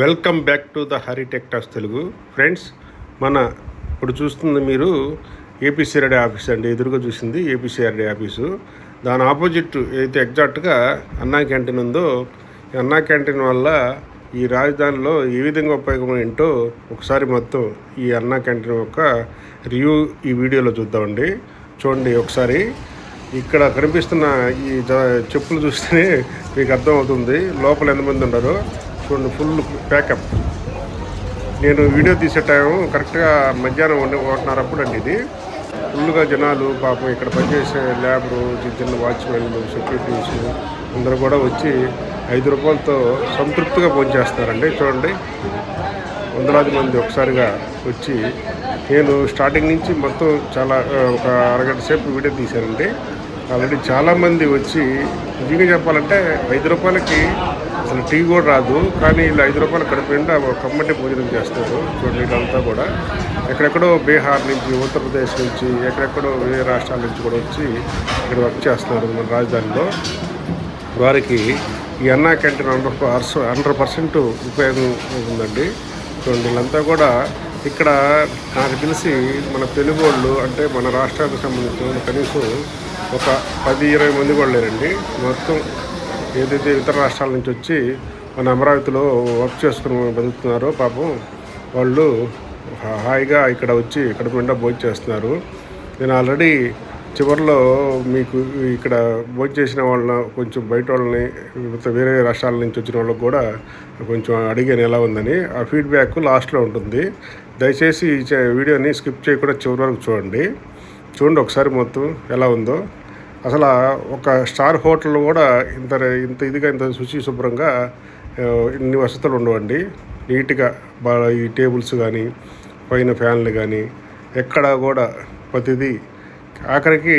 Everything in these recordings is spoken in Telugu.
Welcome back to the Hari tech talks Telugu. Friends, ఇప్పుడు చూస్తుంది మీరు ఏపీసీఆర్డీ ఆఫీస్ అండి. ఎదురుగా చూసింది ఏపీసీఆర్డీ ఆఫీసు. దాని ఆపోజిట్ అయితే ఎగ్జాక్ట్గా అన్నా క్యాంటీన్ ఉందో, ఈ అన్నా క్యాంటీన్ వల్ల ఈ రాజధానిలో ఏ విధంగా ఉపయోగం ఏంటో ఒకసారి మొత్తం ఈ అన్నా క్యాంటీన్ యొక్క రివ్యూ ఈ వీడియోలో చూద్దామండి. చూడండి ఒకసారి. ఇక్కడ కనిపిస్తున్న ఈ చెప్పులు చూస్తేనే మీకు అర్థమవుతుంది లోపల ఎంతమంది ఉన్నారో. చూడండి, ఫుల్ ప్యాకప్. నేను వీడియో తీసే టైం కరెక్ట్గా మధ్యాహ్నం 1:30 అప్పుడు అండి. ఇది ఫుల్గా జనాలు, పాపం ఇక్కడ పనిచేసే లేబరు, చిన్న వాచ్మెన్లు, సెక్యూరిటీస్ అందరూ కూడా వచ్చి 5 రూపాయలతో సంతృప్తిగా భోంచేస్తున్నారండి. చూడండి, వందలాది మంది ఒకసారిగా వచ్చి, నేను స్టార్టింగ్ నుంచి మొత్తం ఒక అరగంట సేపు వీడియో తీశానండి. ఆల్రెడీ చాలామంది వచ్చి, నిజంగా చెప్పాలంటే 5 రూపాయలకి అసలు టీ కూడా రాదు, కానీ వీళ్ళు 5 రూపాయలు కడుపు నిండా కమ్మటి భోజనం చేస్తారు. చూడండి, వీళ్ళంతా కూడా ఎక్కడెక్కడో బీహార్ నుంచి, ఉత్తరప్రదేశ్ నుంచి, ఎక్కడెక్కడో వేరే రాష్ట్రాల నుంచి కూడా వచ్చి ఇక్కడ వర్క్ చేస్తున్నారు మన రాజధానిలో. వారికి ఈ అన్నా క్యాంటీన్ 100% ఉపయోగం ఉందండి. చూడండి, వీళ్ళంతా కూడా ఇక్కడ నాకు తెలిసి మన తెలుగు వాళ్ళు, అంటే మన రాష్ట్రానికి సంబంధించిన కనీసం ఒక 10-20 మంది కూడా లేరండి. మొత్తం ఏదైతే ఇతర రాష్ట్రాల నుంచి వచ్చి మన అమరావతిలో వర్క్ చేసుకుని బతుకుతున్నారో పాపం వాళ్ళు హాయిగా ఇక్కడ వచ్చి కడుపు నిండా భోజనం చేస్తున్నారు. నేను ఆల్రెడీ చివరిలో మీకు ఇక్కడ భోజనం చేసిన వాళ్ళని, కొంచెం బయట వాళ్ళని, వేరే రాష్ట్రాల నుంచి వచ్చిన వాళ్ళకి కూడా కొంచెం అడిగాను ఎలా ఉందని. ఆ ఫీడ్బ్యాక్ లాస్ట్లో ఉంటుంది. దయచేసి ఈ వీడియోని స్కిప్ చేయకుండా చివరి వరకు చూడండి ఒకసారి మొత్తం ఎలా ఉందో. అసలు ఒక స్టార్ హోటల్ కూడా ఇంత శుచి శుభ్రంగా ఇన్ని వసతులు ఉండవండి. నీట్గా ఈ టేబుల్స్ కానీ, పైన ఫ్యాన్లు కానీ, ఎక్కడ కూడా ప్రతిదీ. ఆఖరికి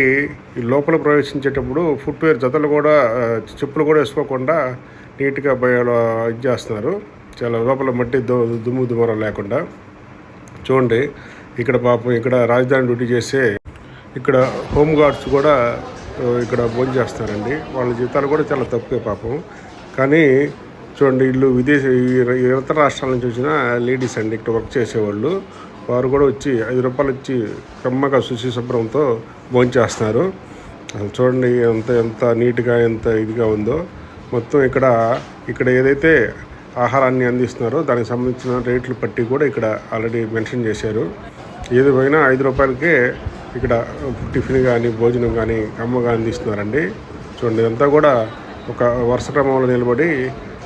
ఈ లోపల ప్రవేశించేటప్పుడు ఫుట్వేర్ జతలు కూడా, చెప్పులు కూడా వేసుకోకుండా నీట్గా ఇది చేస్తున్నారు. చాలా లోపల మట్టి దుమ్ము దుమారం లేకుండా. చూడండి, ఇక్కడ పాపం ఇక్కడ రాజధాని డ్యూటీ చేసే ఇక్కడ హోమ్ గార్డ్స్ కూడా ఇక్కడ భోజనం చేస్తారండి. వాళ్ళ జీతాలు కూడా చాలా తక్కువే పాపం. కానీ చూడండి, వీళ్ళు ఇతర రాష్ట్రాల నుంచి వచ్చిన లేడీస్ అండి ఇక్కడ వర్క్ చేసేవాళ్ళు. వారు కూడా వచ్చి 5 రూపాయలు ఇచ్చి కమ్మగా శుచి శుభ్రంతో భోజనం చేస్తున్నారు. అసలు చూడండి ఎంత నీట్గా, ఎంత ఇదిగా ఉందో మొత్తం. ఇక్కడ ఏదైతే ఆహారాన్ని అందిస్తున్నారో దానికి సంబంధించిన రేట్లు పట్టి కూడా ఇక్కడ ఆల్రెడీ మెన్షన్ చేశారు. ఏది పోయినా 5 రూపాయలకే ఇక్కడ టిఫిన్ కానీ, భోజనం కానీ కమ్మగా అందిస్తున్నారండి. చూడండి, ఇదంతా కూడా ఒక వరుస క్రమంలో నిలబడి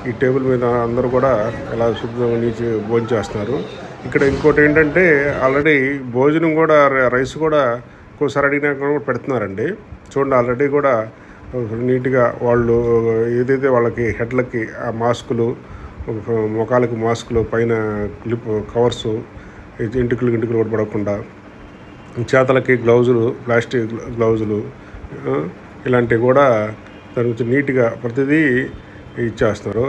ఈ టేబుల్ మీద అందరూ కూడా ఎలా శుభ్రంగా నీచి భోజనం చేస్తున్నారు. ఇక్కడ ఇంకోటి ఏంటంటే, ఆల్రెడీ భోజనం కూడా, రైస్ కూడా ఒక్కోసారి అడిగినా కూడా పెడుతున్నారండి. చూడండి, ఆల్రెడీ కూడా నీట్గా వాళ్ళు ఏదైతే వాళ్ళకి హెడ్లకి ఆ మాస్కులు, ముఖాలకి మాస్కులు, పైన క్లిప్ కవర్సు, ఇంటికలు కూడా పడకుండా, చేతలకి గ్లౌజులు, ప్లాస్టిక్ గ్లౌజులు, ఇలాంటివి కూడా దాని గురించి నీట్గా ప్రతిదీ ఇచ్చేస్తున్నారు.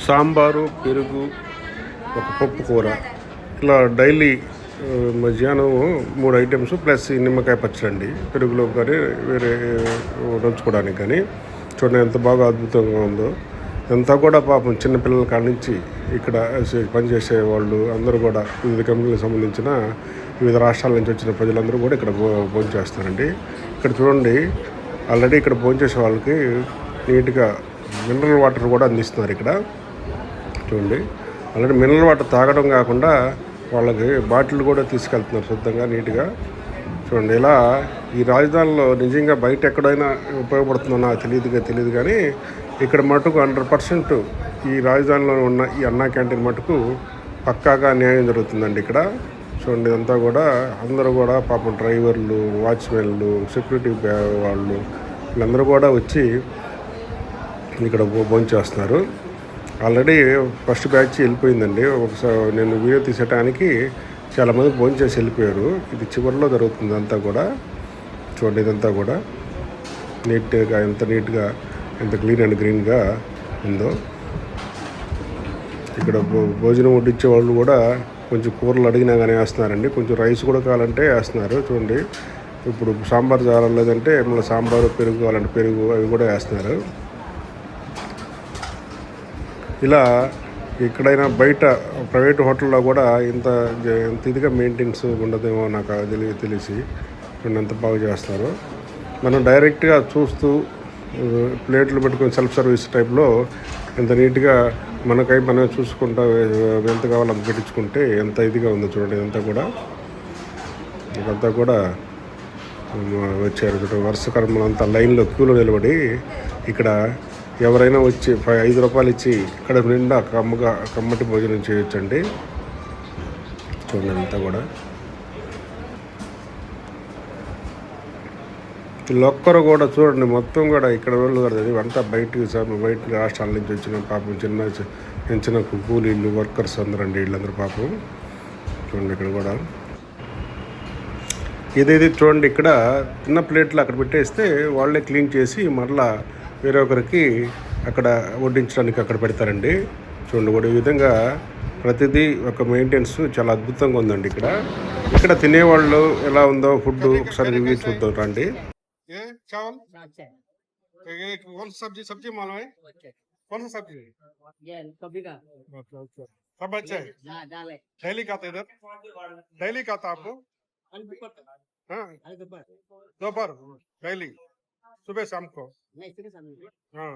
సాంబారు, పెరుగు, ఒక పప్పు కూర, ఇలా డైలీ మధ్యాహ్నం 3 ఐటమ్స్ ప్లస్ నిమ్మకాయ పచ్చడి, పెరుగులో కానీ వేరే నంచుకోవడానికి కానీ. చూడండి ఎంత బాగా అద్భుతంగా ఉందో. అంతా కూడా పాపం చిన్నపిల్లల కాడ నుంచి ఇక్కడ పనిచేసే వాళ్ళు అందరూ కూడా వివిధ కంపెనీలకు సంబంధించిన వివిధ రాష్ట్రాల నుంచి వచ్చిన ప్రజలందరూ కూడా ఇక్కడ భోజనం చేస్తారండి. ఇక్కడ చూడండి, ఆల్రెడీ ఇక్కడ భోజనం చేసే వాళ్ళకి నీట్గా మినరల్ వాటర్ కూడా అందిస్తున్నారు. ఇక్కడ చూడండి, ఆల్రెడీ మినరల్ వాటర్ తాగడం కాకుండా వాళ్ళకి బాటిల్ కూడా తీసుకెళ్తున్నారు శుద్ధంగా, నీట్గా. చూడండి, ఇలా ఈ రాజధానిలో నిజంగా బయట ఎక్కడైనా ఉపయోగపడుతుందో నాకు తెలియదు కానీ ఇక్కడ మటుకు 100% ఈ రాజధానిలో ఉన్న ఈ అన్నా క్యాంటీన్ మటుకు పక్కాగా న్యాయం జరుగుతుందండి ఇక్కడ. చూడండి, ఇదంతా కూడా అందరూ కూడా పాపం డ్రైవర్లు, వాచ్మెన్లు, సెక్యూరిటీ వాళ్ళు వీళ్ళందరూ కూడా వచ్చి ఇక్కడ భోజనం చేస్తున్నారు. ఆల్రెడీ ఫస్ట్ బ్యాచ్ వెళ్ళిపోయిందండి. ఒకసారి నేను వీడియో తీసేటానికి చాలామంది భోజనం చేసి వెళ్ళిపోయారు. ఇది చివరిలో జరుగుతుంది అంతా కూడా. చూడండి, ఇదంతా కూడా నీట్గా, ఎంత నీట్గా, ఎంత క్లీన్ అండ్ గ్రీన్గా ఉందో. ఇక్కడ భోజనం వడ్డించే వాళ్ళు కూడా కొంచెం కూరలు అడిగినా కానీ వేస్తున్నారండి. కొంచెం రైస్ కూడా కావాలంటే వేస్తున్నారు. చూడండి, ఇప్పుడు సాంబార్ లేదంటే మళ్ళీ సాంబారు, పెరుగు కావాలంటే పెరుగు అవి కూడా వేస్తున్నారు. ఇలా ఎక్కడైనా బయట ప్రైవేట్ హోటల్లో కూడా ఇంత ఇదిగా మెయింటెనెన్స్ ఉండదేమో నాకు తెలిసి చూడండి ఎంత బాగా చేస్తారు. మనం డైరెక్ట్గా చూస్తూ ప్లేట్లు పెట్టుకొని సెల్ఫ్ సర్వీస్ టైప్లో ఎంత నీట్గా మనకై మనం చూసుకుంటా ఎంత కావాలో అంత పెట్టించుకుంటే ఎంత ఇదిగా ఉందో చూడండి. ఇదంతా కూడా వచ్చారు చూడండి. వరుస కర్మలంతా లైన్లో క్యూలో నిలబడి ఇక్కడ ఎవరైనా వచ్చి 5 రూపాయలు ఇచ్చి ఇక్కడ నిండా కమ్మటి భోజనం చేయొచ్చండి. చూడండి అంతా కూడా వీళ్ళొక్కరు కూడా చూడండి మొత్తం కూడా ఇక్కడ వాళ్ళు కదా అంతా బయట రాష్ట్రాల నుంచి వచ్చిన పాపం చిన్న కూలీలు వర్కర్స్ అందరండి వీళ్ళందరూ పాపం. చూడండి ఇక్కడ కూడా ఇదేది చూడండి, ఇక్కడ చిన్న ప్లేట్లు అక్కడ పెట్టేస్తే వాళ్ళే క్లీన్ చేసి మరలా వేరే ఒకరికి అక్కడ వడ్డించడానికి అక్కడ పెడతారండి. చూడండి కూడా ఈ విధంగా ప్రతిదీ ఒక మెయింటెనెన్స్ చాలా అద్భుతంగా ఉందండి. ఇక్కడ తినేవాళ్ళు ఎలా ఉందో ఫుడ్ ఒకసారి రివ్యూ చూద్దాం రండి. चावल कौन सा सब्जी मालूम है? कौन सा सब्जी? ये कभी का ओके सब अच्छा है। दाल है डेली खाता इधर? डेली खाता आपको? हाँ दोपहर डेली सुबह शाम को? नहीं सिर्फ सामने हाँ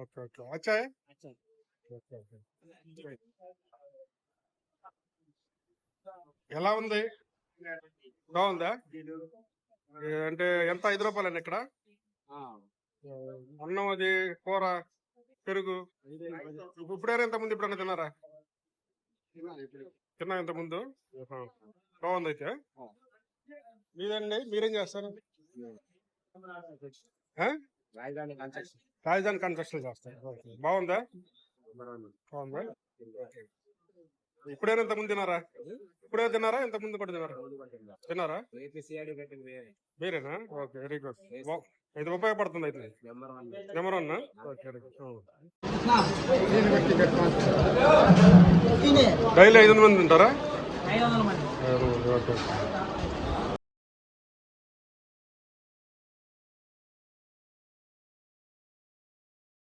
ओके ओके अच्छा है। अच्छा ఎలా ఉంది? బాగుందా? అంటే ఎంత 5 రూపాయలండి ఇక్కడ? అన్నం అది కూర పెరుగు ఇప్పుడైనా ఇంతకుముందు ఎప్పుడైనా తిన్నారా? తిన్నా ఇంతకుముందు. బాగుంది అయితే. మీదండి మీరేం చేస్తారు? రాజధాని కన్స్ట్రక్షన్ చేస్తారు. బాగుందా? బాగుందా? ఇప్పుడైనా ఇంతకుముందు తిన్నారా? ఇప్పుడైనా తిన్నారా? ఇంతకుముందు కూడా తిన్నారా? వేరేనా? Okay very good. ఇది ఉపయోగపడుతుంది అయితే. నెంబర్ 1 ఓకే డైలీ 500 మంది తింటారా? 500 మంది ఓకే.